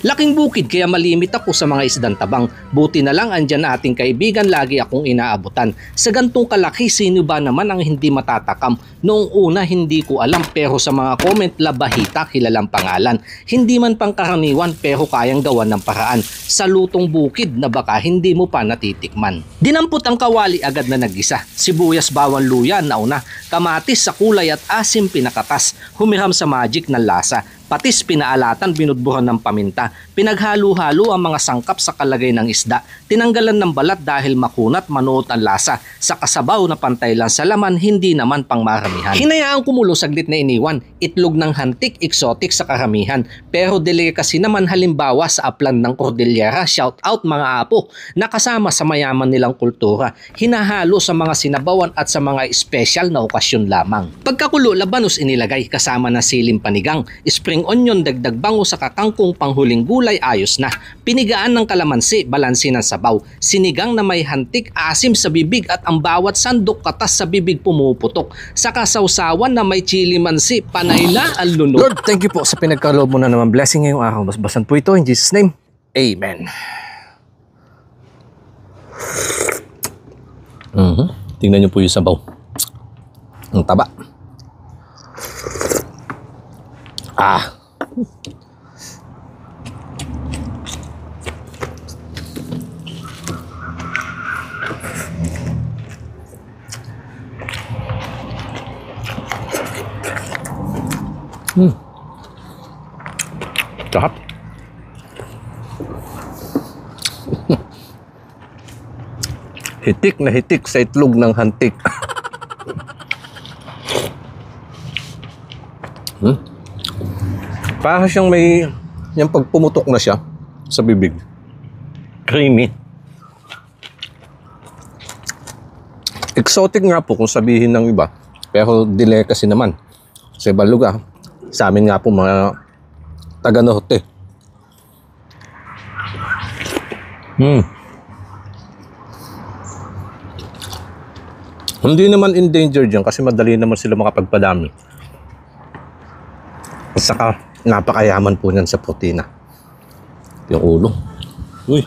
Laking bukid kaya malimit ako sa mga isdang tabang. Buti na lang andyan na ating kaibigan, lagi akong inaabutan. Sa gantong kalaki, sino ba naman ang hindi matatakam? Noong una hindi ko alam, pero sa mga comment labahita kilalang pangalan. Hindi man pangkaraniwan pero kayang gawan ng paraan. Sa lutong bukid na baka hindi mo pa natitikman. Dinampot ang kawali agad na nagisa. Sibuyas, bawang, luya nauna. Kamatis sa kulay at asim pinakatas. Humiram sa magic ng lasa. Patis pinaalatan, binudbuhan ng paminta. Pinaghalo-halo ang mga sangkap sa kalagay ng isda. Tinanggalan ng balat dahil makunat, manuot ang lasa. Sa kasabaw na pantay lang sa laman, hindi naman pang maramihan. Hinayaan kumulo saglit na iniwan. Itlog ng hantik, exotic sa karamihan. Pero delicacy naman halimbawa sa upland ng Cordillera, shout out mga apo, nakasama sa mayaman nilang kultura. Hinahalo sa mga sinabawan at sa mga special na okasyon lamang. Pagkakulo, labanos inilagay kasama na siling panigang, spring onion, dagdag bango sa kakangkong, panghuling gulay, ayos na. Pinigaan ng kalamansi, balansi ng sabaw. Sinigang na may hantik, asim sa bibig at ang bawat sandok katas sa bibig pumuputok. Sa kasawsawan na may chili mansi, panay na ang lunok. Lord, thank you po sa pinagkaloob mo na naman blessing ngayong araw. Basbasan po ito in Jesus' name. Amen. Tingnan niyo po yung sabaw. Ang taba. Sarap. Hitik na hitik sa itlog ng hantik. Para siyang may, yung pag pumutok na siya sa bibig, creamy. Exotic nga po kung sabihin ng iba, pero delicacy naman sa ibang lugar. Sa amin nga po mga taga norte. Hindi naman endangered yan kasi madali naman sila makapagpadami. At saka napakayaman po niyan sa protina. Yung ulo. Uy.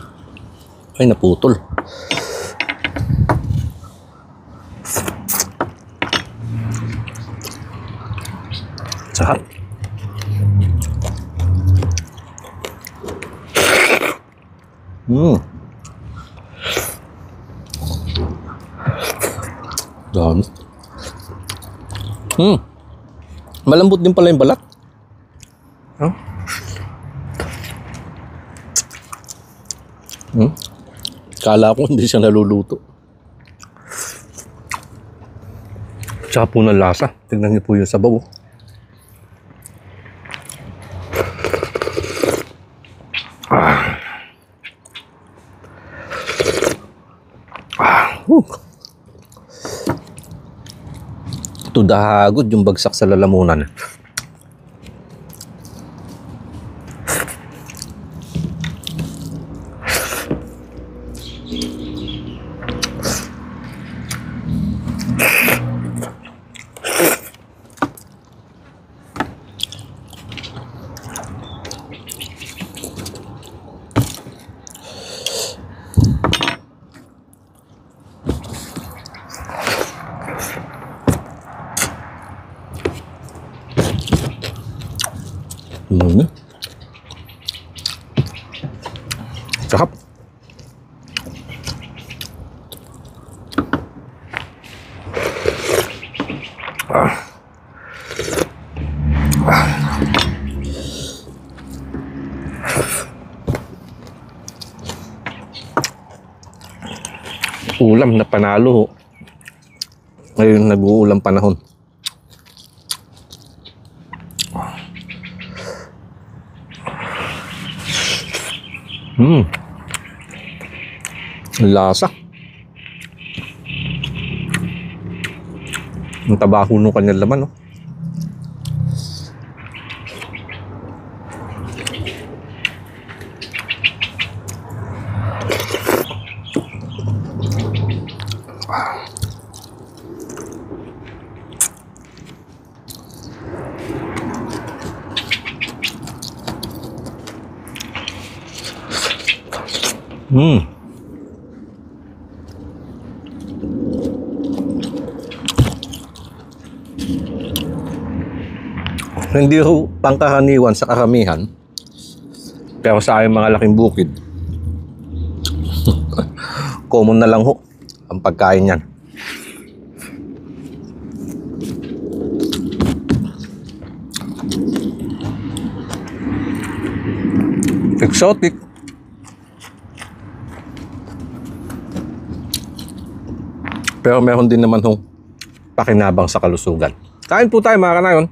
Ay, naputol. Sarap. Dami. Malambot din pala yung balat. Kala ko hindi siya naluluto. Tsaka po ng lasa. Tignan niyo po yung sabaw. Ito dahagod yung bagsak sa lalamunan. Sarap. Ulam na panalo. Ngayon nag-uulam panahon. Lasa. Ang tabaho nung kanyang laman, no? Hindi ho pangkaraniwan sa karamihan, pero sa aming mga laking bukid, common na lang ho ang pagkain yan. Exotic. Pero meron din naman hong pakinabang sa kalusugan. Kain po tayo mga kanayon.